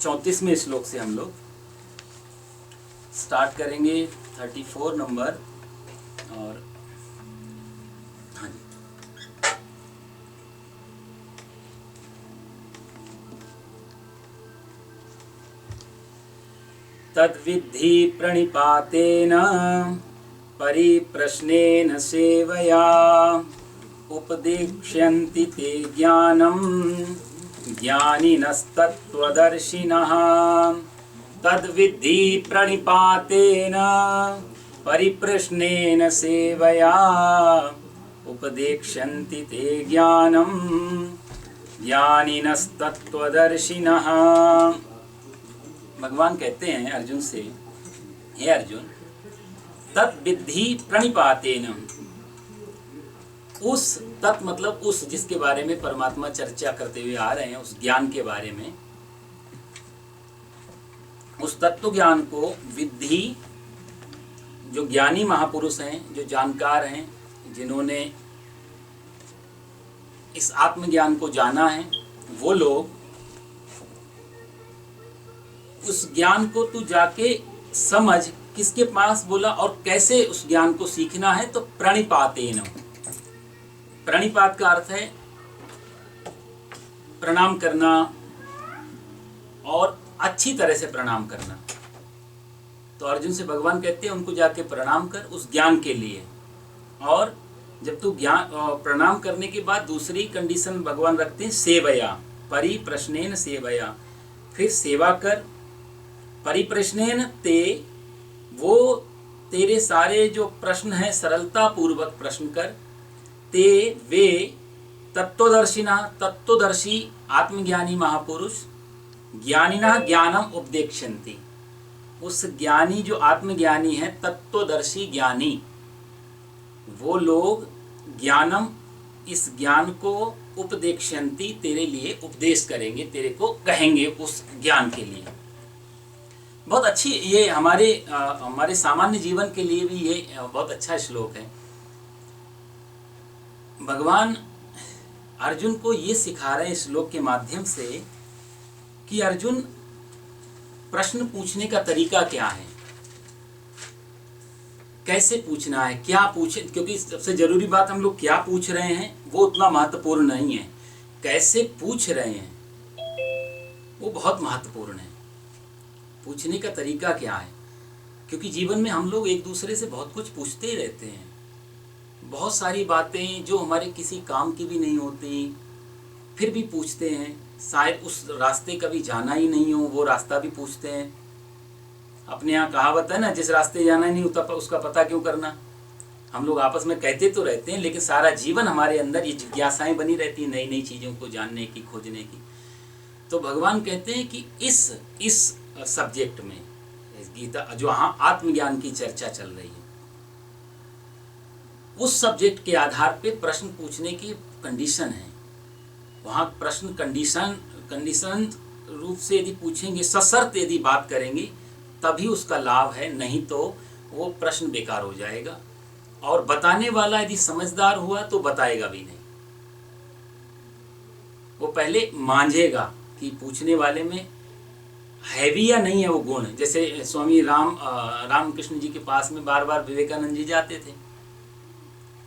34वें श्लोक से हम लोग स्टार्ट करेंगे। 34 नंबर। और हाँ जी, तद्विद्धि प्रणिपातेन परिप्रश्नेन सेवया उपदेक्ष्यन्ति ते ज्ञानं ज्ञानिनस्तत्त्वदर्शिनः। तद्विद्धि प्रणिपातेन परिप्रश्नेन सेवया उपदेक्ष्यन्ति ते ज्ञानं ज्ञानिनस्तत्त्वदर्शिनः। भगवान कहते हैं अर्जुन से, हे अर्जुन, तद्विद्धि प्रणिपातेन, उस तत् मतलब उस जिसके बारे में परमात्मा चर्चा करते हुए आ रहे हैं, उस ज्ञान के बारे में, उस तत्व ज्ञान को विद्धि, जो ज्ञानी महापुरुष हैं, जो जानकार हैं, जिन्होंने इस आत्मज्ञान को जाना है, वो लोग उस ज्ञान को तू जाके समझ। किसके पास बोला और कैसे उस ज्ञान को सीखना है? तो प्रणिपातेन। प्रणिपात का अर्थ है प्रणाम करना, और अच्छी तरह से प्रणाम करना। तो अर्जुन से भगवान कहते हैं उनको जाके प्रणाम कर उस ज्ञान के लिए। और जब तू ज्ञान प्रणाम करने के बाद दूसरी कंडीशन भगवान रखते हैं, सेवया, परिप्रश्नेन सेवया, फिर सेवा कर। परिप्रश्नेन ते, वो तेरे सारे जो प्रश्न हैं सरलता पूर्वक प्रश्न कर। ते वे तत्वदर्शिना, तत्वदर्शी आत्मज्ञानी महापुरुष, ज्ञानिना ज्ञानम उपदेक्ष्यन्ति, उस ज्ञानी जो आत्मज्ञानी है, तत्वदर्शी ज्ञानी, वो लोग ज्ञानम, इस ज्ञान को उपदेक्ष्यन्ति, तेरे लिए उपदेश करेंगे, तेरे को कहेंगे उस ज्ञान के लिए। बहुत अच्छी, ये हमारे सामान्य जीवन के लिए भी ये बहुत अच्छा श्लोक है। भगवान अर्जुन को ये सिखा रहे हैं इस श्लोक के माध्यम से कि अर्जुन, प्रश्न पूछने का तरीका क्या है, कैसे पूछना है, क्या पूछे। क्योंकि सबसे जरूरी बात, हम लोग क्या पूछ रहे हैं वो उतना महत्वपूर्ण नहीं है, कैसे पूछ रहे हैं वो बहुत महत्वपूर्ण है। पूछने का तरीका क्या है, क्योंकि जीवन में हम लोग एक दूसरे से बहुत कुछ पूछते ही रहते हैं। बहुत सारी बातें जो हमारे किसी काम की भी नहीं होती, फिर भी पूछते हैं। शायद उस रास्ते कभी जाना ही नहीं हो, वो रास्ता भी पूछते हैं। अपने यहाँ कहावत है ना, जिस रास्ते जाना ही नहीं होता उसका पता क्यों करना। हम लोग आपस में कहते तो रहते हैं, लेकिन सारा जीवन हमारे अंदर ये जिज्ञासाएं बनी रहती हैं, नई नई चीज़ों को जानने की, खोजने की। तो भगवान कहते हैं कि इस सब्जेक्ट में, इस गीता जो हाँ आत्मज्ञान की चर्चा चल रही है, उस सब्जेक्ट के आधार पे प्रश्न पूछने की कंडीशन है। वहाँ प्रश्न कंडीशन रूप से यदि पूछेंगे, सशर्त यदि बात करेंगे, तभी उसका लाभ है, नहीं तो वो प्रश्न बेकार हो जाएगा। और बताने वाला यदि समझदार हुआ तो बताएगा भी नहीं, वो पहले मांझेगा कि पूछने वाले में है भी या नहीं है वो गुण। जैसे स्वामी रामकृष्ण जी के पास में बार बार विवेकानंद जी जाते थे।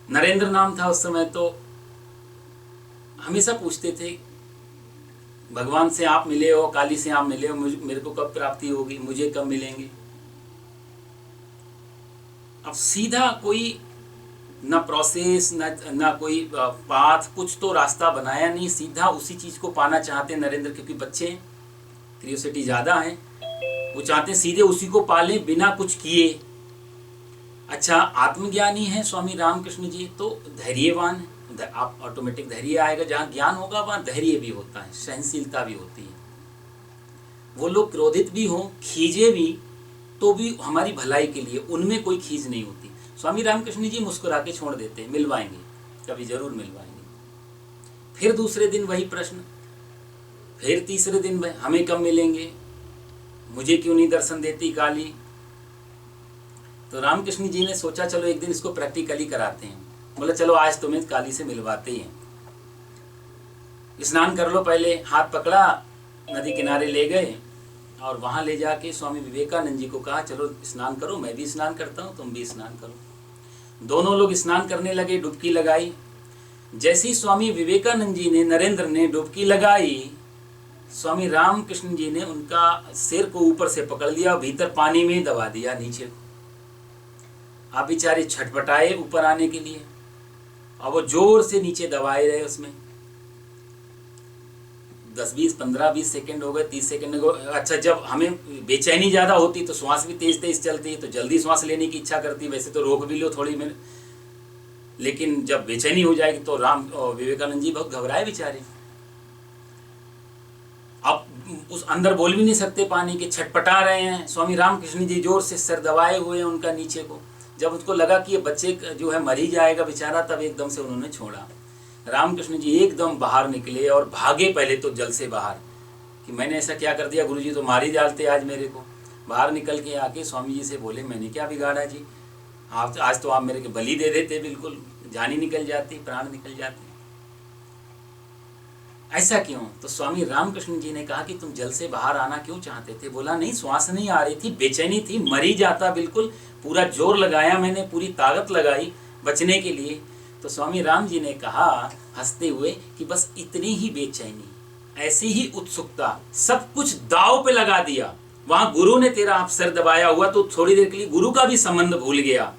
नरेंद्र नाम था उस समय, तो हमेशा पूछते थे भगवान से आप मिले हो, काली से आप मिले हो, मेरे को कब प्राप्ति होगी, मुझे कब मिलेंगे। अब सीधा कोई ना प्रोसेस ना कोई पाथ, कुछ तो रास्ता बनाया नहीं, सीधा उसी चीज को पाना चाहते नरेंद्र, क्योंकि बच्चे हैं, क्यूरियोसिटी ज़्यादा है, वो चाहते हैं सीधे उसी को पालें बिना कुछ किए। अच्छा, आत्मज्ञानी है स्वामी रामकृष्ण जी, तो धैर्यवान है, आप ऑटोमेटिक धैर्य आएगा। जहाँ ज्ञान होगा वहाँ धैर्य भी होता है, सहनशीलता भी होती है। वो लोग क्रोधित भी हों, खींचे भी, तो भी हमारी भलाई के लिए, उनमें कोई खींच नहीं होती। स्वामी रामकृष्ण जी मुस्कुरा के छोड़ देते हैं, मिलवाएंगे, कभी जरूर मिलवाएंगे। फिर दूसरे दिन वही प्रश्न, फिर तीसरे दिन हमें कब मिलेंगे, मुझे क्यों नहीं दर्शन देती काली। तो रामकृष्ण जी ने सोचा चलो एक दिन इसको प्रैक्टिकली कराते हैं। बोला चलो आज तुम्हें काली से मिलवाते हैं, स्नान कर लो। पहले हाथ पकड़ा, नदी किनारे ले गए, और वहाँ ले जाके स्वामी विवेकानंद जी को कहा चलो स्नान करो, मैं भी स्नान करता हूँ, तुम भी स्नान करो। दोनों लोग स्नान करने लगे, डुबकी लगाई। जैसे ही स्वामी विवेकानंद जी ने, नरेंद्र ने डुबकी लगाई, स्वामी रामकृष्ण जी ने उनका सिर को ऊपर से पकड़ लिया और भीतर पानी में दबा दिया नीचे। आप बेचारे छटपटाए ऊपर आने के लिए, और वो जोर से नीचे दबाए रहे उसमें। 10 20 15 20 सेकंड हो गए, 30 सेकंड हो गए। अच्छा, जब हमें बेचैनी ज़्यादा होती तो श्वास भी तेज तेज चलती है, तो जल्दी श्वास लेने की इच्छा करती। वैसे तो रोक भी लो थोड़ी मिनट, लेकिन जब बेचैनी हो जाएगी तो विवेकानंद जी बहुत घबराए बेचारे। अब उस अंदर बोल भी नहीं सकते, पानी के छटपटा रहे हैं। स्वामी रामकृष्ण जी जोर से सिर दबाए हुए हैं उनका नीचे को। जब उसको लगा कि ये बच्चे जो है मर ही जाएगा बेचारा, तब एकदम से उन्होंने छोड़ा। रामकृष्ण जी एकदम बाहर निकले और भागे पहले तो जल से बाहर, कि मैंने ऐसा क्या कर दिया, गुरुजी तो मार ही डालते आज मेरे को। बाहर निकल के आके स्वामी जी से बोले, मैंने क्या बिगाड़ा जी, आप आज तो आप मेरे के बलि दे देते, बिल्कुल जान ही निकल जाती, प्राण निकल जाते, ऐसा क्यों? तो स्वामी रामकृष्ण जी ने कहा कि तुम जल से बाहर आना क्यों चाहते थे? बोला नहीं, श्वास नहीं आ रही थी, बेचैनी थी, मर ही जाता बिल्कुल। पूरा जोर लगाया मैंने, पूरी ताकत लगाई बचने के लिए। तो स्वामी राम जी ने कहा हंसते हुए कि बस इतनी ही बेचैनी, ऐसी ही उत्सुकता, सब कुछ दांव पे लगा दिया। वहां गुरु ने तेरा आप सिर दबाया हुआ तो थोड़ी देर के लिए गुरु का भी संबंध भूल गया।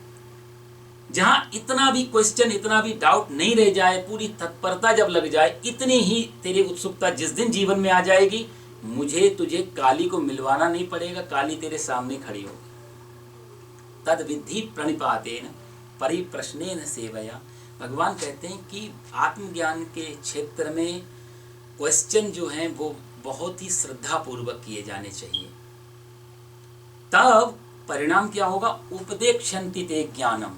जहां इतना भी क्वेश्चन, इतना भी डाउट नहीं रह जाए, पूरी तत्परता जब लग जाए, इतनी ही तेरी उत्सुकता जिस दिन जीवन में आ जाएगी, मुझे तुझे काली को मिलवाना नहीं पड़ेगा, काली तेरे सामने खड़ी होगी। तद विधि प्रणिपातेन परिप्रश्नेन सेवया। भगवान कहते हैं कि आत्मज्ञान के क्षेत्र में क्वेश्चन जो हैं वो बहुत ही श्रद्धा पूर्वक किए जाने चाहिए। तब परिणाम क्या होगा? उपदेक्षन्ति ते ज्ञानम,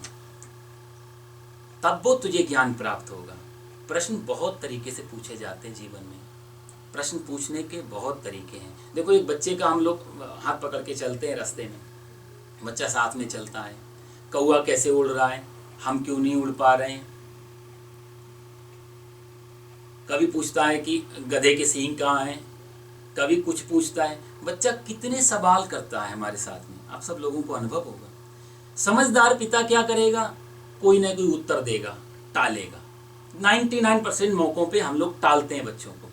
तब वो तुझे ज्ञान प्राप्त होगा। प्रश्न बहुत तरीके से पूछे जाते हैं जीवन में। प्रश्न पूछने के बहुत तरीके हैं। देखो, एक बच्चे का हम लोग हाथ पकड़ के चलते हैं रास्ते में, बच्चा साथ में चलता है। कौवा कैसे उड़ रहा है, हम क्यों नहीं उड़ पा रहे हैं? कभी पूछता है कि गधे के सींग कहाँ हैं, कभी कुछ पूछता है। बच्चा कितने सवाल करता है हमारे साथ में, आप सब लोगों को अनुभव होगा। समझदार पिता क्या करेगा? कोई ना कोई उत्तर देगा, टालेगा। 99% मौकों पे हम लोग टालते हैं बच्चों को।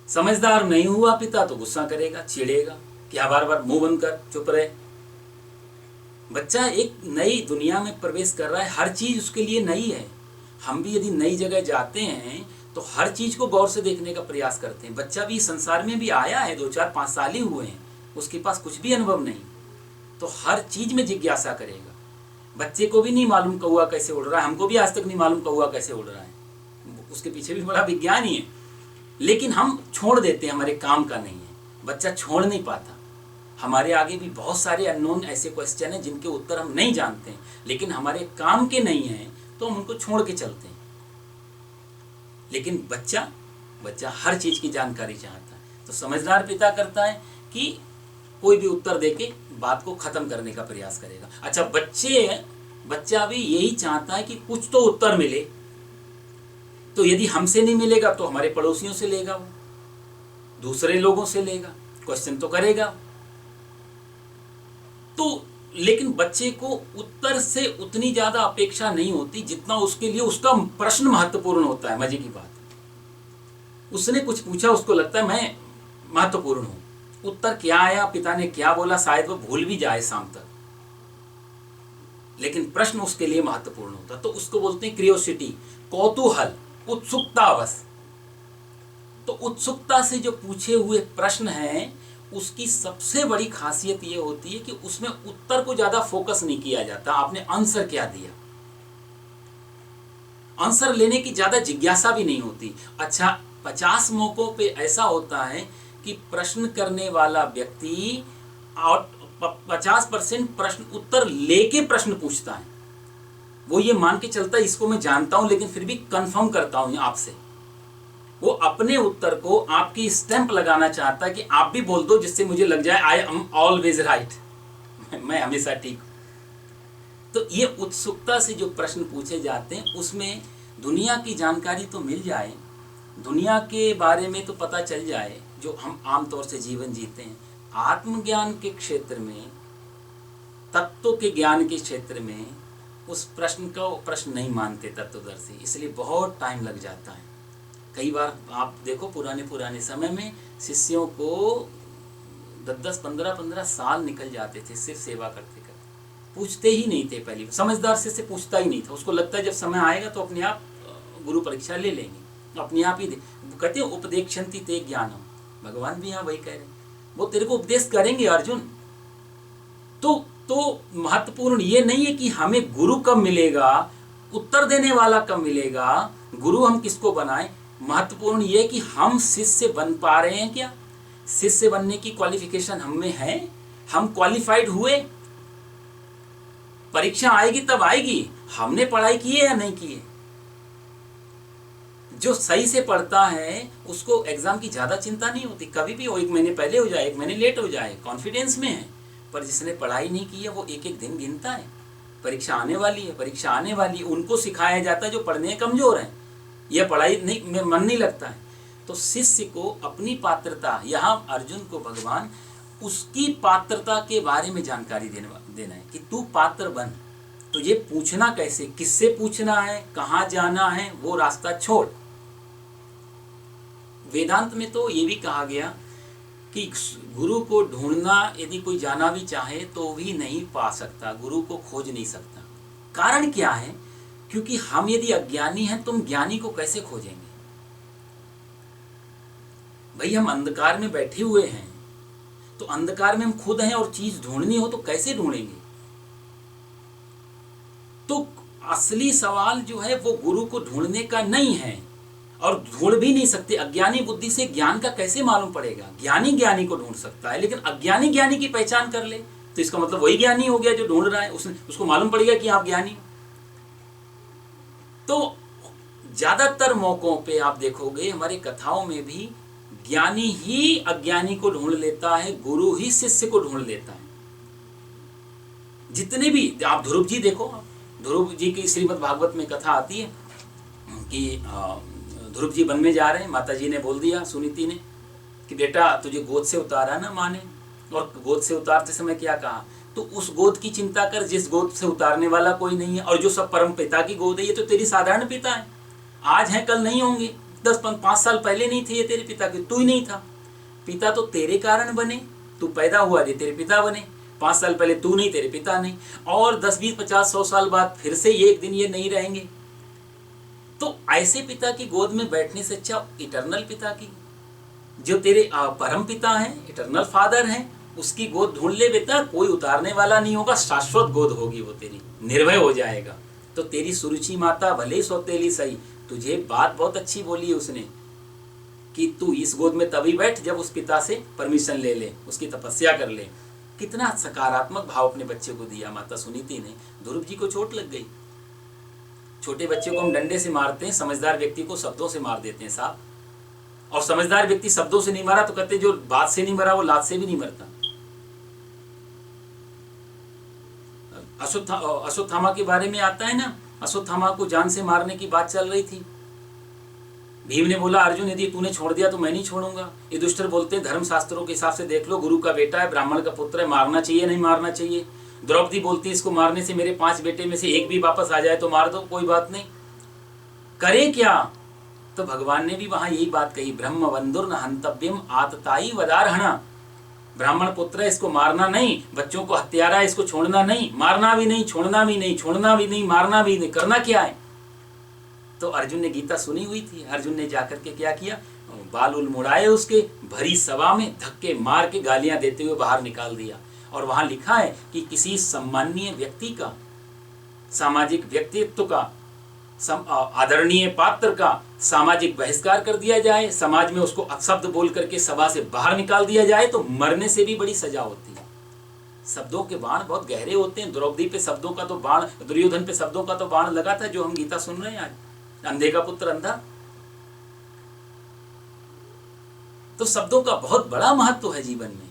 समझदार नहीं हुआ पिता तो गुस्सा करेगा, चिढ़ेगा, क्या बार बार मुंह बंद कर, चुप रहे। बच्चा एक नई दुनिया में प्रवेश कर रहा है, हर चीज उसके लिए नई है। हम भी यदि नई जगह जाते हैं तो हर चीज को गौर से देखने का प्रयास करते हैं। बच्चा भी संसार में भी आया है, 2 4 5 साल ही हुए हैं, उसके पास कुछ भी अनुभव नहीं, तो हर चीज में जिज्ञासा करेगा। बच्चे को भी नहीं मालूम कौवा कैसे उड़ रहा है, हमको भी आज तक नहीं मालूम कौवा कैसे उड़ रहा है, उसके पीछे भी बड़ा विज्ञान ही है, लेकिन हम छोड़ देते हैं, हमारे काम का नहीं है। बच्चा छोड़ नहीं पाता। हमारे आगे भी बहुत सारे अननोन ऐसे क्वेश्चन हैं जिनके उत्तर हम नहीं जानते हैं, लेकिन हमारे काम के नहीं हैं तो हम उनको छोड़ के चलते हैं। लेकिन बच्चा हर चीज की जानकारी चाहता है। तो समझदार पिता करता है कि कोई भी उत्तर देके बात को खत्म करने का प्रयास करेगा। अच्छा, बच्चा भी यही चाहता है कि कुछ तो उत्तर मिले, तो यदि हमसे नहीं मिलेगा तो हमारे पड़ोसियों से लेगा, वो दूसरे लोगों से लेगा, क्वेश्चन तो करेगा। तो लेकिन बच्चे को उत्तर से उतनी ज्यादा अपेक्षा नहीं होती जितना उसके लिए उसका प्रश्न महत्वपूर्ण होता है। मजे की बात, उसने कुछ पूछा, उसको लगता है मैं महत्वपूर्ण हूं। उत्तर क्या आया, पिता ने क्या बोला, शायद वो भूल भी जाए शाम तक, लेकिन प्रश्न उसके लिए महत्वपूर्ण होता। तो उसको बोलते हैं क्रियोसिटी, कौतूहल, उत्सुकता। बस तो उत्सुकता से जो पूछे हुए प्रश्न हैं, उसकी सबसे बड़ी खासियत ये होती है कि उसमें उत्तर को ज्यादा फोकस नहीं किया जाता, आपने आंसर क्या दिया। आंसर लेने की ज्यादा जिज्ञासा भी नहीं होती। अच्छा, 50 मौकों पे ऐसा होता है कि प्रश्न करने वाला व्यक्ति और 50% प्रश्न उत्तर लेके प्रश्न पूछता है। वो ये मान के चलता है इसको मैं जानता हूं, लेकिन फिर भी कंफर्म करता हूं आपसे। वो अपने उत्तर को आपकी स्टैंप लगाना चाहता है कि आप भी बोल दो, जिससे मुझे लग जाए आई एम ऑलवेज राइट, मैं हमेशा ठीक हूं। तो ये उत्सुकता से जो प्रश्न पूछे जाते हैं, उसमें दुनिया की जानकारी तो मिल जाए, दुनिया के बारे में तो पता चल जाए, जो हम आमतौर से जीवन जीते हैं, आत्मज्ञान के क्षेत्र में, तत्व के ज्ञान के क्षेत्र में उस प्रश्न को प्रश्न नहीं मानते तत्वदर्शी, इसलिए बहुत टाइम लग जाता है। कई बार आप देखो पुराने समय में शिष्यों को 10-10, 15-15 साल निकल जाते थे सिर्फ सेवा करते करते, पूछते ही नहीं थे। पहली समझदार से पूछता ही नहीं था, उसको लगता है जब समय आएगा तो अपने आप गुरु परीक्षा ले लेंगे, अपने आप ही कहते हैं उपदेक्षन्ति ते ज्ञानम, भगवान भी यहाँ वही कह रहे हैं, वो तेरे को उपदेश करेंगे अर्जुन। तो महत्वपूर्ण ये नहीं है कि हमें गुरु कब मिलेगा, उत्तर देने वाला कब मिलेगा, गुरु हम किसको बनाएं, महत्वपूर्ण ये है कि हम शिष्य बन पा रहे हैं क्या, शिष्य बनने की क्वालिफिकेशन हम में है, हम क्वालिफाइड हुए। परीक्षा आएगी तब आएगी, हमने पढ़ाई की है या नहीं की है। जो सही से पढ़ता है उसको एग्जाम की ज्यादा चिंता नहीं होती, कभी भी वो 1 महीने पहले हो जाए, 1 महीने लेट हो जाए, कॉन्फिडेंस में है। पर जिसने पढ़ाई नहीं की है वो एक एक दिन गिनता है, परीक्षा आने वाली है, परीक्षा आने वाली है, उनको सिखाया जाता है जो पढ़ने कमजोर हैं, यह पढ़ाई नहीं में मन नहीं लगता है। तो शिष्य को अपनी पात्रता, यहाँ अर्जुन को भगवान उसकी पात्रता के बारे में जानकारी देना है कि तू पात्र बन, तुझे पूछना कैसे, किससे पूछना है, कहाँ जाना है, वो रास्ता छोड़। वेदांत में तो ये भी कहा गया कि गुरु को ढूंढना यदि कोई जाना भी चाहे तो भी नहीं पा सकता, गुरु को खोज नहीं सकता। कारण क्या है, क्योंकि हम यदि अज्ञानी हैं तुम ज्ञानी को कैसे खोजेंगे। भाई हम अंधकार में बैठे हुए हैं, तो अंधकार में हम खुद हैं और चीज ढूंढनी हो तो कैसे ढूंढेंगे। तो असली सवाल जो है वो गुरु को ढूंढने का नहीं है, और ढूंढ भी नहीं सकते। अज्ञानी बुद्धि से ज्ञान का कैसे मालूम पड़ेगा, ज्ञानी ज्ञानी को ढूंढ सकता है, लेकिन अज्ञानी ज्ञानी की पहचान कर ले तो इसका मतलब वही ज्ञानी हो गया जो ढूंढ रहा है, उसको मालूम पड़ेगा कि आप ज्ञानी। तो ज्यादातर मौकों पे आप देखोगे हमारी कथाओं में भी ज्ञानी ही अज्ञानी को ढूंढ लेता है, गुरु ही शिष्य को ढूंढ लेता है। जितने भी आप ध्रुव जी देखो, ध्रुव जी की श्रीमद् भागवत में कथा आती है कि ध्रुव जी वन में जा रहे हैं, माता जी ने बोल दिया सुनीति ने कि बेटा तुझे गोद से उतारा ना माँ ने, और गोद से उतारते समय क्या कहा, तो उस गोद की चिंता कर जिस गोद से उतारने वाला कोई नहीं है, और जो सब परम पिता की गोद है ये तो तेरी साधारण पिता है, आज है कल नहीं होंगे, 10-5 साल पहले नहीं थे ये तेरे पिता के, तू ही नहीं था। पिता तो तेरे कारण बने, तू पैदा हुआ ये तेरे पिता बने, 5 साल पहले तू नहीं, तेरे पिता नहीं, और 10-20-50-100 साल बाद फिर से ये एक दिन ये नहीं रहेंगे। तो ऐसे पिता की गोद में बैठने से अच्छा इटर्नल पिता की, जो तेरे परम पिता हैं, इटर्नल फादर हैं, उसकी गोद ढूंढ ले बेटा, कोई उतारने वाला नहीं होगा, शाश्वत गोद होगी वो तेरी, निर्भय हो जाएगा। तो तेरी सुरुचि माता भले सौतेली सही, तुझे बात बहुत अच्छी बोली उसने कि तू इस गोद में तभी बैठ जब उस पिता से परमिशन ले ले, उसकी तपस्या कर ले। कितना सकारात्मक भाव अपने बच्चे को दिया माता सुनीति ने। ध्रुव जी को चोट लग गई, छोटे बच्चे को हम डंडे से मारते हैं, समझदार व्यक्ति को शब्दों से मार देते हैं साहब, और समझदार व्यक्ति शब्दों से नहीं मारा तो कहते जो बात से नहीं मरा वो लात से भी नहीं मरता। अश्वत्थामा के बारे में आता है ना, अश्वत्थामा को जान से मारने की बात चल रही थी। भीम ने बोला अर्जुन यदि तूने छोड़ दिया तो मैं नहीं छोड़ूंगा। युधिष्ठिर बोलते हैं धर्म शास्त्रों के हिसाब से देख लो, गुरु का बेटा है, ब्राह्मण का पुत्र है, मारना चाहिए नहीं मारना चाहिए। द्रौपदी बोलती है इसको मारने से मेरे 5 बेटे में से एक भी वापस आ जाए तो मार दो, कोई बात नहीं, करे क्या। तो भगवान ने भी वहां यही बात कही, ब्रह्म बंधुर न हंतव्यम आतताई वदारहणा, ब्राह्मण पुत्र है इसको मारना नहीं, बच्चों को हत्यारा है इसको छोड़ना नहीं, मारना भी नहीं, छोड़ना भी नहीं, छोड़ना भी नहीं, मारना भी नहीं, करना क्या है। तो अर्जुन ने गीता सुनी हुई थी, अर्जुन ने जाकर के क्या किया, बाल उल मुड़ाए, उसके भरी सभा में धक्के मार के गालियां देते हुए बाहर निकाल दिया। और वहां लिखा है कि किसी सम्माननीय व्यक्ति का, सामाजिक व्यक्तित्व का, आदरणीय पात्र का सामाजिक बहिष्कार कर दिया जाए, समाज में उसको अपशब्द बोल करके सभा से बाहर निकाल दिया जाए तो मरने से भी बड़ी सजा होती है। शब्दों के बाण बहुत गहरे होते हैं। द्रौपदी पे शब्दों का तो बाण, दुर्योधन पे शब्दों का तो बाण लगा था, जो हम गीता सुन रहे हैं आज, अंधे का पुत्र अंधा। तो शब्दों का बहुत बड़ा महत्व है जीवन में।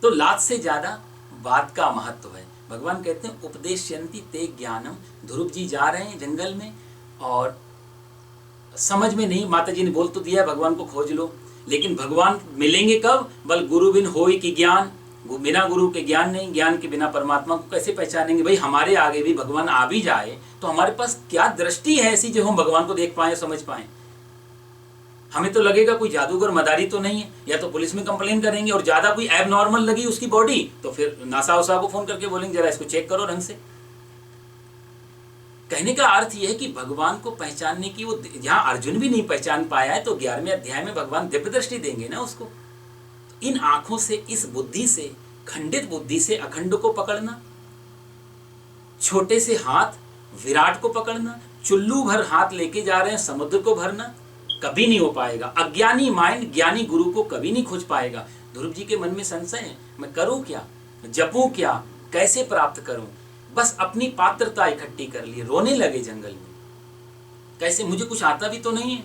तो लात से ज्यादा बात का महत्व है। भगवान कहते हैं उपदेशयन्ति ते ज्ञानम। ध्रुव जी जा रहे हैं जंगल में और समझ में नहीं, माता जी ने बोल तो दिया भगवान को खोज लो, लेकिन भगवान मिलेंगे कब? बल गुरु बिन होय कि ज्ञान, बिना गुरु के ज्ञान नहीं, ज्ञान के बिना परमात्मा को कैसे पहचानेंगे? भाई हमारे आगे भी भगवान आ भी जाए तो हमारे पास क्या दृष्टि है ऐसी जो हम भगवान को देख पाए, समझ पाए? हमें तो लगेगा कोई जादूगर मदारी तो नहीं है, या तो पुलिस में कंप्लेन करेंगे, और ज्यादा कोई एब नॉर्मल लगी उसकी बॉडी तो फिर नासा उसा को फोन करके बोलेंगे जरा इसको चेक करो ढंग से। कहने का अर्थ यह है कि भगवान को पहचानने की वो, जहां अर्जुन भी नहीं पहचान पाया है तो 11वें अध्याय में भगवान दिव्य दृष्टि देंगे ना उसको। इन आंखों से, इस बुद्धि से, खंडित बुद्धि से अखंड को पकड़ना, छोटे से हाथ विराट को पकड़ना, चुल्लू भर हाथ लेके जा रहे हैं समुद्र को भरना, कभी नहीं हो पाएगा। अज्ञानी माइंड ज्ञानी गुरु को कभी नहीं खोज पाएगा। ध्रुव जी के मन में संशय है, मैं करूं क्या, जपूं क्या, कैसे प्राप्त करूं? बस अपनी पात्रता इकट्ठी कर ली, रोने लगे जंगल में। कैसे, मुझे कुछ आता भी तो नहीं है,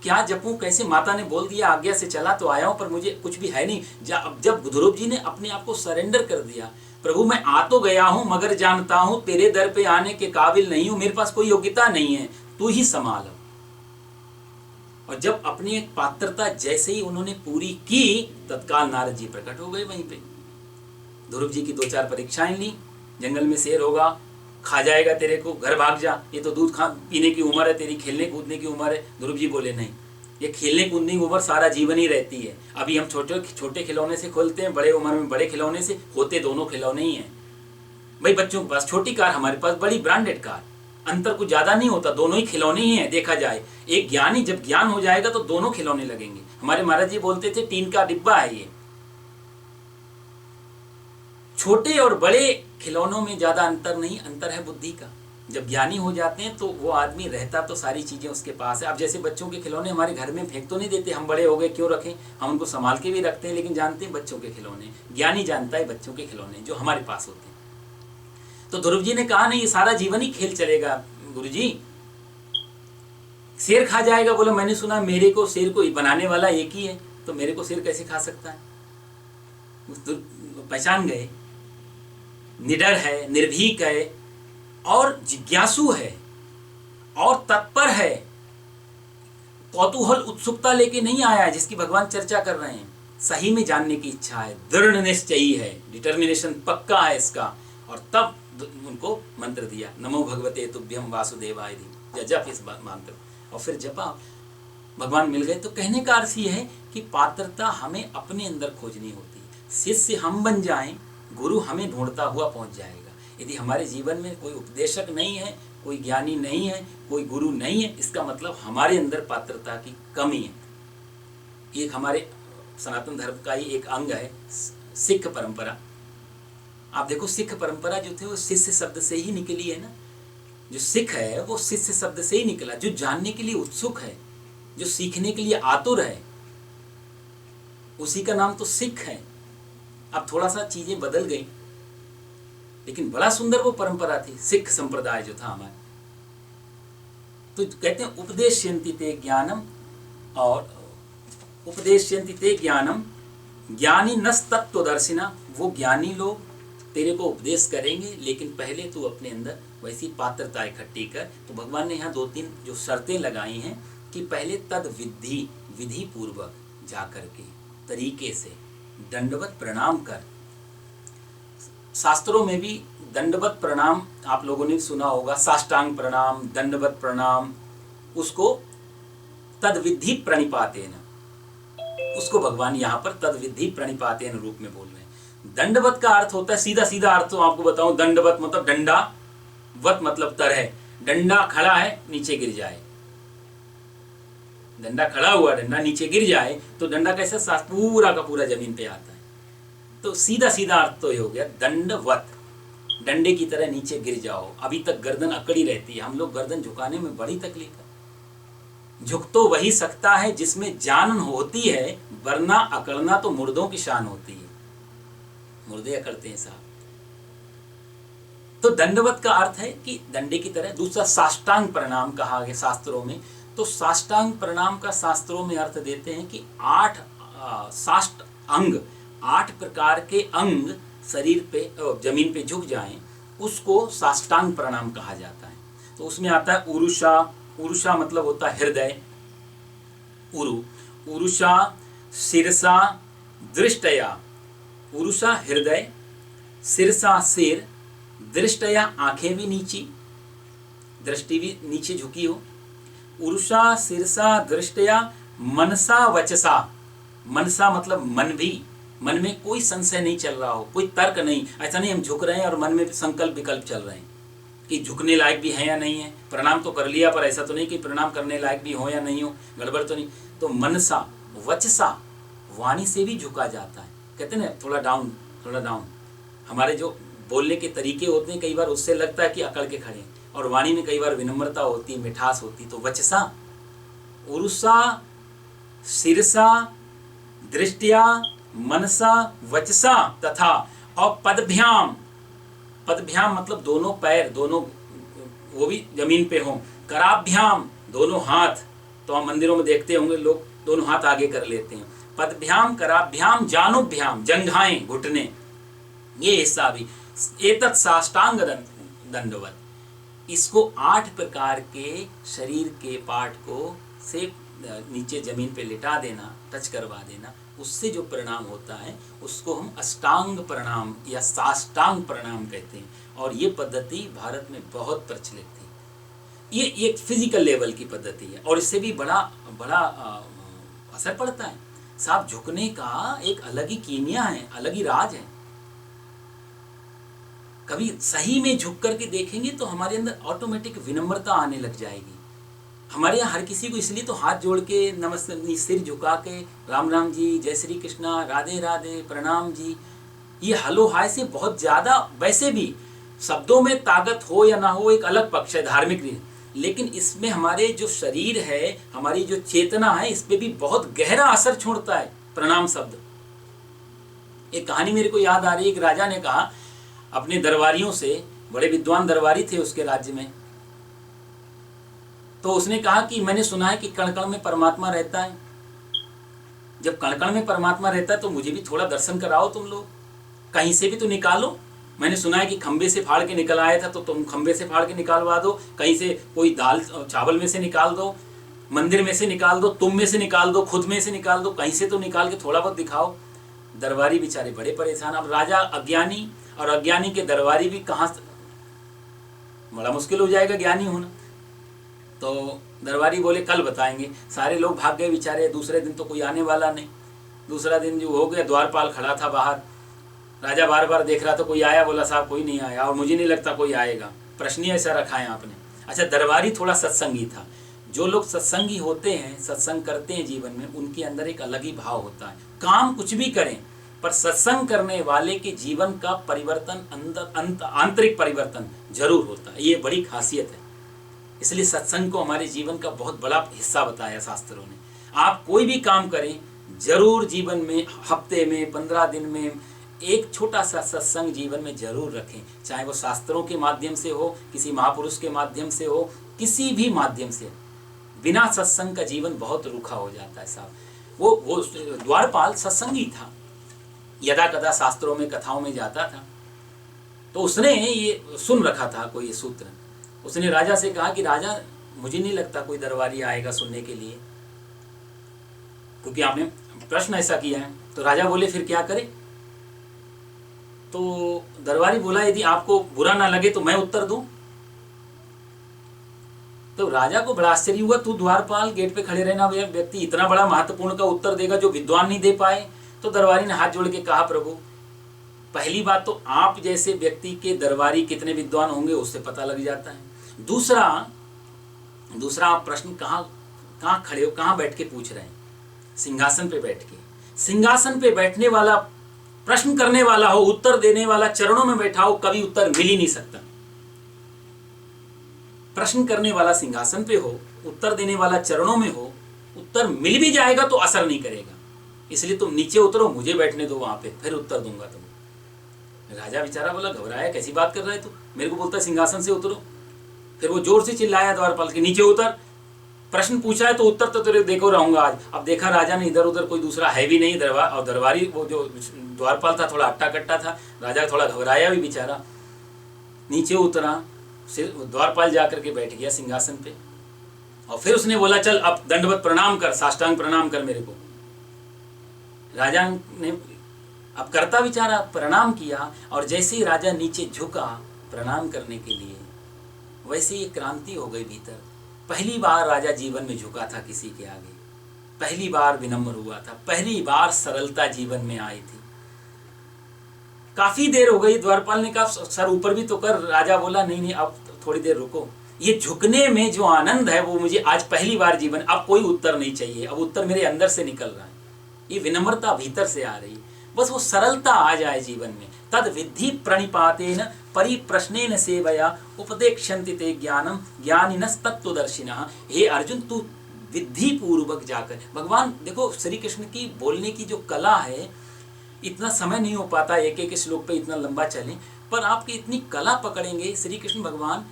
क्या जपूं, कैसे? माता ने बोल दिया, आज्ञा से चला तो आया हूं, पर मुझे कुछ भी है नहीं। जब ध्रुव जी ने अपने आप को सरेंडर कर दिया, प्रभु मैं आ तो गया हूं मगर जानता हूं तेरे दर पे आने के काबिल नहीं हूं, मेरे पास कोई योग्यता नहीं है, तू ही संभाल। और जब अपनी एक पात्रता जैसे ही उन्होंने पूरी की, तत्काल नारद जी प्रकट हो गए वहीं पे। ध्रुव जी की 2-4 परीक्षाएं ली, जंगल में शेर होगा, खा जाएगा तेरे को, घर भाग जा, ये तो दूध खा पीने की उम्र है तेरी, खेलने कूदने की उम्र है। ध्रुव जी बोले नहीं, ये खेलने कूदने की उम्र सारा जीवन ही रहती है। अभी हम छोटे छोटे खिलौने से खोलते हैं, बड़े उम्र में बड़े खिलौने से, होते दोनों खिलौने ही हैं। भाई बच्चों के पास छोटी कार, हमारे पास बड़ी ब्रांडेड कार, अंतर कुछ ज्यादा नहीं होता, दोनों ही खिलौने ही हैं देखा जाए। एक ज्ञानी, जब ज्ञान हो जाएगा तो दोनों खिलौने लगेंगे। हमारे महाराज जी बोलते थे टीन का डिब्बा है ये। छोटे और बड़े खिलौनों में ज्यादा अंतर नहीं, अंतर है बुद्धि का। जब ज्ञानी हो जाते हैं तो वो आदमी रहता तो सारी चीजें उसके पास है। अब जैसे बच्चों के खिलौने हमारे घर में फेंक तो नहीं देते, हम बड़े हो गए क्यों रखें, हम उनको संभाल के भी रखते हैं, लेकिन जानते हैं बच्चों के खिलौने। ज्ञानी जानता है बच्चों के खिलौने जो हमारे पास होते हैं। तो ध्रुव जी ने कहा नहीं, ये सारा जीवन ही खेल चलेगा गुरुजी, शेर खा जाएगा। बोला मैंने सुना मेरे को शेर को बनाने वाला एक ही है, तो मेरे को शेर कैसे खा सकता है? पहचान गए, निडर है, निर्भीक है, और जिज्ञासु है, और तत्पर है, कौतूहल उत्सुकता लेके नहीं आया जिसकी भगवान चर्चा कर रहे हैं। सही में जानने की इच्छा है, दृढ़ निश्चयी है, डिटर्मिनेशन पक्का है इसका। और तब उनको मंत्र दिया, नमो भगवते तुभ्यम वासुदेवाय, जप इस मंत्र, और फिर जपा, भगवान मिल गए। तो कहने का अर्थ ये है कि पात्रता हमें अपने अंदर खोजनी होती है। शिष्य हम बन जाएं, गुरु हमें ढूंढता हुआ पहुंच जाएगा। यदि हमारे जीवन में कोई उपदेशक नहीं है, कोई ज्ञानी नहीं है, कोई गुरु नहीं है, इसका मतलब हमारे अंदर पात्रता की कमी है। एक हमारे सनातन धर्म का ही एक अंग है सिख परंपरा। आप देखो सिख परंपरा जो थे वो शिष्य शब्द से ही निकली है ना। जो सिख है वो शिष्य शब्द से ही निकला, जो जानने के लिए उत्सुक है, जो सीखने के लिए आतुर है, उसी का नाम तो सिख है। अब थोड़ा सा चीजें बदल गई, लेकिन बड़ा सुंदर वो परंपरा थी, सिख संप्रदाय जो था हमारा। तो कहते हैं उपदेश्यन्ति ते ज्ञानम, और उपदेश्यन्ति ते ज्ञानम ज्ञानी नस्तत्वदर्शिना, वो ज्ञानी लोग तेरे को उपदेश करेंगे, लेकिन पहले तू अपने अंदर वैसी पात्रता इकट्ठी कर। तो भगवान ने यहाँ 2-3 जो शर्तें लगाई हैं कि पहले तद विधि पूर्वक जाकर के तरीके से दंडवत प्रणाम कर। शास्त्रों में भी दंडवत प्रणाम आप लोगों ने सुना होगा, साष्टांग प्रणाम, दंडवत प्रणाम, उसको तद्विधि प्रणिपातेन, उसको भगवान यहाँ पर तद्विधि प्रणिपातेन रूप में बोल रहे हैं। दंडवत का अर्थ होता है, सीधा सीधा अर्थ तो आपको बताऊं, दंडवत मतलब डंडा, वत मतलब तरह। डंडा खड़ा है नीचे गिर जाए, डंडा खड़ा हुआ, डंडा नीचे गिर जाए तो डंडा कैसा पूरा का पूरा जमीन पे आता है। तो सीधा सीधा अर्थ तो ये हो गया दंडवत, डंडे की तरह नीचे गिर जाओ। अभी तक गर्दन अकड़ी रहती है, हम लोग गर्दन झुकाने में बड़ी तकलीफ है। झुक तो वही सकता है जिसमें जान होती है, वरना अकड़ना तो मुर्दों की शान होती है, मुर्दे अकड़ते हैं साहब। तो दंडवत का अर्थ है कि डंडे की तरह। दूसरा साष्टांग प्रणाम कहा गया शास्त्रों में। तो साष्टांग प्रणाम का शास्त्रों में अर्थ देते हैं कि 8 साष्ट अंग, 8 प्रकार के अंग शरीर पे जमीन पे झुक जाएं, उसको साष्टांग प्रणाम कहा जाता है। तो उसमें आता है उरुषा, उरुषा मतलब होता है हृदय, उरु, उरुषा शिरसा दृष्टया, उरुषा हृदय, शिरसा सिर, दृष्टया आंखें भी नीची, दृष्टि भी नीचे झुकी हो। उरुषा शिरसा दृष्टया मनसा वचसा, मनसा मतलब मन भी, मन में कोई संशय नहीं चल रहा हो, कोई तर्क नहीं, ऐसा नहीं हम झुक रहे हैं और मन में संकल्प विकल्प चल रहे हैं कि झुकने लायक भी है या नहीं है, प्रणाम तो कर लिया पर ऐसा तो नहीं कि प्रणाम करने लायक भी हो या नहीं हो, गड़बड़ तो नहीं। तो मनसा वचसा, वाणी से भी झुका जाता है, कहते हैं ना थोड़ा डाउन थोड़ा डाउन। हमारे जो बोलने के तरीके होते हैं कई बार उससे लगता है कि अकड़ के खड़े हैं, और वाणी में कई बार विनम्रता होती है, मिठास होती है। तो वचसा, उरुषा, शिरसा, दृष्टिया, मनसा, वचसा तथा, और पदभ्याम, पदभ्याम मतलब दोनों पैर, दोनों वो भी जमीन पे हों, कराभ्याम दोनों हाथ, तो हम मंदिरों में देखते होंगे लोग दोनों हाथ आगे कर लेते हैं, पदभ्याम, कराभ्याम, जानुभ्याम, जंघाएं, घुटने, ये हिस्सा भी, एतत् साष्टांग दंडवत, इसको 8 प्रकार के शरीर के पार्ट को से नीचे जमीन पे लिटा देना, टच करवा देना, उससे जो प्रणाम होता है उसको हम अष्टांग प्रणाम या साष्टांग प्रणाम कहते हैं। और ये पद्धति भारत में बहुत प्रचलित थी। ये एक फिजिकल लेवल की पद्धति है और इससे भी बड़ा बड़ा असर पड़ता है। साहब झुकने का एक अलग ही कीमिया है, अलग ही राज है। कभी सही में झुक करके देखेंगे तो हमारे अंदर ऑटोमेटिक विनम्रता आने लग जाएगी। हमारे यहाँ हर किसी को इसलिए तो हाथ जोड़ के नमस्ते, सिर झुका के राम राम जी, जय श्री कृष्णा, राधे राधे, प्रणाम जी, ये हलो हाय से बहुत ज़्यादा, वैसे भी शब्दों में ताकत हो या ना हो एक अलग पक्ष है धार्मिक रीति, लेकिन इसमें हमारे जो शरीर है, हमारी जो चेतना है, इस पर भी बहुत गहरा असर छोड़ता है प्रणाम शब्द। एक कहानी मेरे को याद आ रही है। एक राजा ने कहा अपने दरबारियों से, बड़े विद्वान दरबारी थे उसके राज्य में, तो उसने कहा कि मैंने सुना है कि कण कण में परमात्मा रहता है। जब कण कण में परमात्मा रहता है तो मुझे भी थोड़ा दर्शन कराओ तुम लोग, कहीं से भी तो निकालो। मैंने सुना है कि खंबे से फाड़ के निकल आया था, तो तुम खंबे से फाड़ के निकालवा दो, कहीं से कोई दाल चावल में से निकाल दो, मंदिर में से निकाल दो, तुम में से निकाल दो, खुद में से निकाल दो, कहीं से तो निकाल के थोड़ा बहुत दिखाओ। दरबारी बेचारे बड़े परेशान। अब राजा अज्ञानी, और अज्ञानी के दरबारी भी कहाँ, बड़ा मुश्किल हो जाएगा ज्ञानी होना। तो दरबारी बोले कल बताएंगे। सारे लोग भाग गए बेचारे। दूसरे दिन तो कोई आने वाला नहीं। दूसरा दिन जो हो गया, द्वारपाल खड़ा था बाहर, राजा बार बार देख रहा था कोई आया, बोला साहब कोई नहीं आया और मुझे नहीं लगता कोई आएगा। प्रश्न ही ऐसा रखा है आपने। अच्छा, दरबारी थोड़ा सत्संगी था। जो लोग सत्संगी होते हैं, सत्संग करते हैं जीवन में, उनके अंदर एक अलग ही भाव होता है। काम कुछ भी करें पर सत्संग करने वाले के जीवन का परिवर्तन, आंतरिक परिवर्तन जरूर होता है। ये बड़ी खासियत है। इसलिए सत्संग को हमारे जीवन का बहुत बड़ा हिस्सा बताया शास्त्रों ने। आप कोई भी काम करें, जरूर जीवन में हफ्ते में 15 दिन में एक छोटा सा सत्संग जीवन में जरूर रखें। चाहे वो शास्त्रों के माध्यम से हो, किसी महापुरुष के माध्यम से हो, किसी भी माध्यम से। बिना सत्संग का जीवन बहुत रूखा हो जाता है साहब। वो द्वारपाल सत्संगी था, यदा कदा शास्त्रों में कथाओं में जाता था। तो उसने ये सुन रखा था कोई ये सूत्र। उसने राजा से कहा कि राजा, मुझे नहीं लगता कोई दरबारी आएगा सुनने के लिए, क्योंकि आपने प्रश्न ऐसा किया है। तो राजा बोले फिर क्या करे? तो दरबारी बोला यदि आपको बुरा ना लगे तो मैं उत्तर दूं। तो राजा को बड़ा आश्चर्य हुआ, तू द्वारपाल गेट पे खड़े रहना व्यक्ति इतना बड़ा महत्वपूर्ण का उत्तर देगा जो विद्वान नहीं दे पाए। तो दरबारी ने हाथ जोड़ के कहा, प्रभु पहली बात तो आप जैसे व्यक्ति के दरबारी कितने विद्वान होंगे उससे पता लग जाता है। दूसरा आप प्रश्न कहाँ खड़े हो, कहाँ बैठ के पूछ रहे हैं? सिंहासन पे बैठ के। सिंहासन पे बैठने वाला, प्रश्न करने वाला हो, उत्तर देने वाला चरणों में बैठा हो, कभी उत्तर मिल ही नहीं सकता। प्रश्न करने वाला सिंहासन पे हो, उत्तर देने वाला चरणों में हो, उत्तर मिल भी जाएगा तो असर नहीं करेगा। इसलिए तुम नीचे उतरो, मुझे बैठने दो वहां पे, फिर उत्तर दूंगा तुम। राजा बेचारा बोला, घबराया, कैसी बात कर रहा है तू? मेरे को बोलता है सिंहासन से उतरो। फिर वो जोर से चिल्लाया द्वारपाल के, नीचे उतर, प्रश्न पूछा है तो उत्तर तो तेरे देखो रहूंगा आज। अब देखा राजा ने इधर उधर कोई दूसरा है भी नहीं दरबार, और दरबारी वो जो द्वारपाल था थोड़ा अट्टा कट्टा था। राजा थोड़ा घबराया भी बेचारा, नीचे उतरा, द्वारपाल जाकर के बैठ गया सिंहासन पे। और फिर उसने बोला, चल अब दंडवत प्रणाम कर, साष्टांग प्रणाम कर मेरे को। राजा ने अब करता विचारा, प्रणाम किया, और जैसे ही राजा नीचे झुका प्रणाम करने के लिए, वैसे ही क्रांति हो गई भीतर। पहली बार राजा जीवन में झुका था किसी के आगे, पहली बार विनम्र हुआ था, पहली बार सरलता जीवन में आई थी। काफी देर हो गई, द्वारपाल ने कहा सर ऊपर भी तो कर। राजा बोला नहीं नहीं, अब थोड़ी देर रुको, ये झुकने में जो आनंद है वो मुझे आज पहली बार जीवन, अब कोई उत्तर नहीं चाहिए, अब उत्तर मेरे अंदर से निकल रहा है, ये विनम्रता भीतर से आ रही, बस वो सरलता आ जाए जीवन में। तद विद्धि प्रणिपातेन परिप्रश्नेन सेवया उपदेक्षन्ति ते ज्ञानम ज्ञानिनस् तत्त्वदर्शिनः। हे अर्जुन, तू विधि पूर्वक जाकर, भगवान देखो श्री कृष्ण की बोलने की जो कला है, इतना समय नहीं हो पाता एक एक श्लोक पे इतना लंबा चले, पर आपकी इतनी कला पकड़ेंगे श्री कृष्ण भगवान,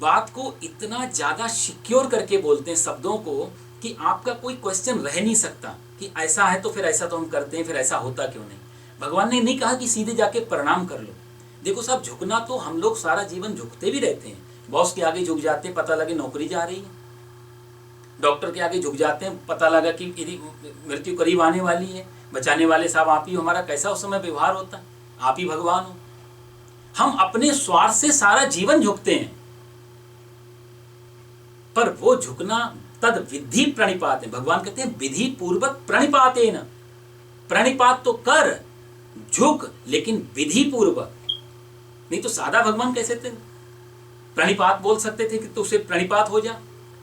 बात को इतना ज़्यादा सिक्योर करके बोलते हैं शब्दों को कि आपका कोई क्वेश्चन रह नहीं सकता कि ऐसा है तो फिर ऐसा तो हम करते हैं, फिर ऐसा होता क्यों नहीं। भगवान ने नहीं कहा कि सीधे जाके प्रणाम कर लो। देखो साहब, झुकना तो हम लोग सारा जीवन झुकते भी रहते हैं, बॉस के आगे झुक जाते हैं, पता लगे नौकरी जा रही है, डॉक्टर के आगे झुक जाते हैं, पता लगा कि मृत्यु करीब आने वाली है, बचाने वाले साहब आप ही, हमारा कैसा उस समय व्यवहार होता, आप ही भगवान हो। हम अपने स्वार्थ से सारा जीवन झुकते हैं, पर वो झुकना तद विधि प्रणिपात है, भगवान कहते हैं विधि पूर्वक प्रणिपातेन, प्रणिपात तो कर, झुक, लेकिन विधि पूर्वक। नहीं तो सादा भगवान कैसे थे, प्रणिपात बोल सकते थे कि तो उसे प्रणिपात हो जा,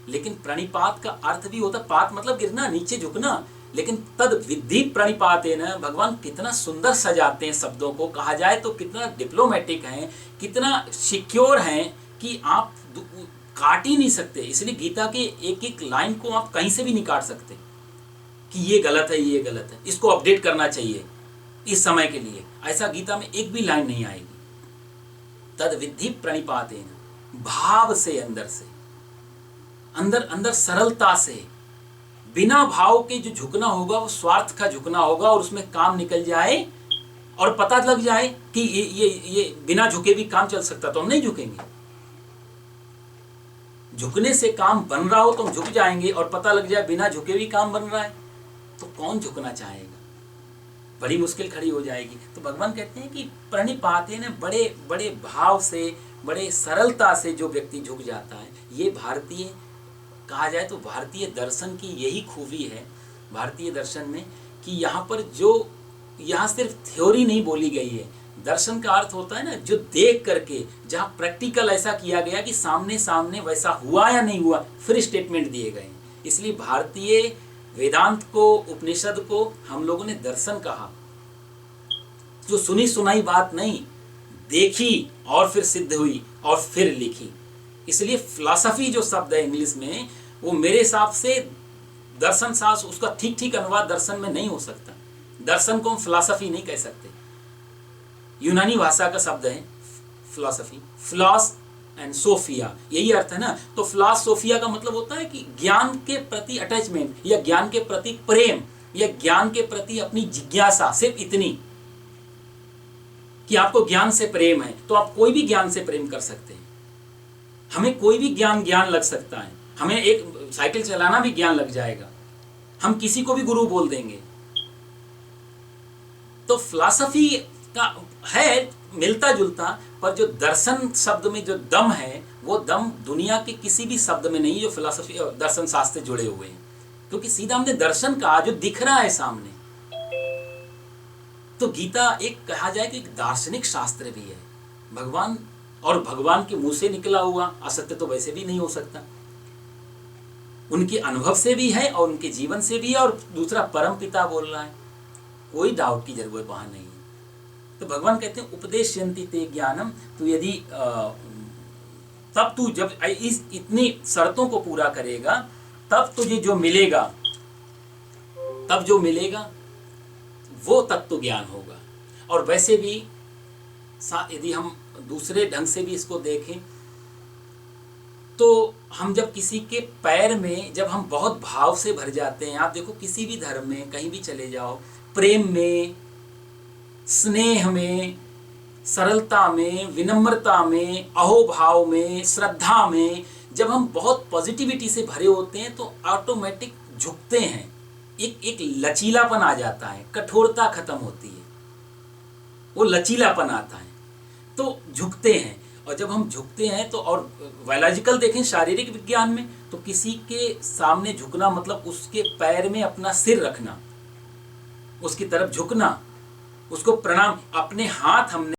लेकिन प्रणिपात का अर्थ भी होता, पात मतलब गिरना, नीचे झुकना, लेकिन तद विधि प्रणिपातेन, भगवान कितना सुंदर सजाते हैं शब्दों को, कहा जाए तो कितना डिप्लोमेटिक हैं, कितना सिक्योर हैं कि आप काट ही नहीं सकते। इसलिए गीता के एक एक लाइन को आप कहीं से भी नहीं काट सकते कि ये गलत है, ये गलत है, इसको अपडेट करना चाहिए इस समय के लिए, ऐसा गीता में एक भी लाइन नहीं आएगी। तद विधि प्रणिपातेन, भाव से, अंदर से, अंदर अंदर सरलता से, बिना भाव के जो झुकना होगा वो स्वार्थ का झुकना होगा, और उसमें काम निकल जाए और पता लग जाए कि ये बिना झुके भी काम चल सकता, तो हम नहीं झुकेंगे। झुकने से काम बन रहा हो तो हम झुक जाएंगे, और पता लग जाए बिना झुके भी काम बन रहा है तो कौन झुकना चाहेगा, बड़ी मुश्किल खड़ी हो जाएगी। तो भगवान कहते हैं कि प्रणिपातेन, बड़े बड़े भाव से, बड़े सरलता से जो व्यक्ति झुक जाता है, ये भारतीय, कहा जाए तो भारतीय दर्शन की यही खूबी है भारतीय दर्शन में, कि यहाँ पर जो, यहाँ सिर्फ थ्योरी नहीं बोली गई है, दर्शन का अर्थ होता है ना जो देख करके, जहाँ प्रैक्टिकल ऐसा किया गया कि सामने सामने वैसा हुआ या नहीं हुआ, फिर स्टेटमेंट दिए गए। इसलिए भारतीय वेदांत को, उपनिषद को हम लोगों ने दर्शन कहा, जो सुनी सुनाई बात नहीं, देखी और फिर सिद्ध हुई और फिर लिखी। इसलिए फिलॉसफी जो शब्द है इंग्लिश में, वो मेरे हिसाब से दर्शन शास्त्र, उसका ठीक ठीक अनुवाद दर्शन में नहीं हो सकता। दर्शन को हम फिलॉसफी नहीं कह सकते, यूनानी भाषा का शब्द है फिलॉसफी, फिलॉस एंड सोफिया, यही अर्थ है ना। तो फिलॉसोफिया का मतलब होता है कि ज्ञान के प्रति अटैचमेंट, या ज्ञान के प्रति प्रेम, या ज्ञान के प्रति अपनी जिज्ञासा, सिर्फ इतनी कि आपको ज्ञान से प्रेम है, तो आप कोई भी ज्ञान से प्रेम कर सकते हैं। हमें कोई भी ज्ञान लग सकता है, हमें एक साइकिल चलाना भी ज्ञान लग जाएगा, हम किसी को भी गुरु बोल देंगे। तो फिलॉसफी का है मिलता जुलता, पर जो दर्शन शब्द में जो दम है, वो दम दुनिया के किसी भी शब्द में नहीं जो फिलॉसफी और दर्शन शास्त्र से जुड़े हुए हैं, क्योंकि सीधा हमने दर्शन कहा जो दिख रहा है सामने। तो गीता एक, कहा जाए कि एक दार्शनिक शास्त्र भी है, भगवान और भगवान के मुंह से निकला हुआ, असत्य तो वैसे भी नहीं हो सकता, उनके अनुभव से भी है और उनके जीवन से भी है, और दूसरा परम पिता बोल रहा है, कोई डाउट की जरूरत वहां नहीं है। तो भगवान कहते हैं उपदेशयन्ति ते ज्ञानम, तो यदि तब तू जब इस इतनी शर्तों को पूरा करेगा, तब तुझे जो मिलेगा, तब जो मिलेगा वो तत्व ज्ञान होगा। और वैसे भी यदि हम दूसरे ढंग से भी इसको देखें, तो हम जब किसी के पैर में, जब हम बहुत भाव से भर जाते हैं, आप देखो किसी भी धर्म में कहीं भी चले जाओ, प्रेम में, स्नेह में, सरलता में, विनम्रता में, अहोभाव में, श्रद्धा में, जब हम बहुत पॉजिटिविटी से भरे होते हैं तो ऑटोमेटिक झुकते हैं, एक लचीलापन आ जाता है, कठोरता खत्म होती है, वो लचीलापन आता है, तो झुकते हैं। और जब हम झुकते हैं तो, और बायोलॉजिकल देखें, शारीरिक विज्ञान में, तो किसी के सामने झुकना मतलब उसके पैर में अपना सिर रखना, उसकी तरफ झुकना, उसको प्रणाम। अपने हाथ हमने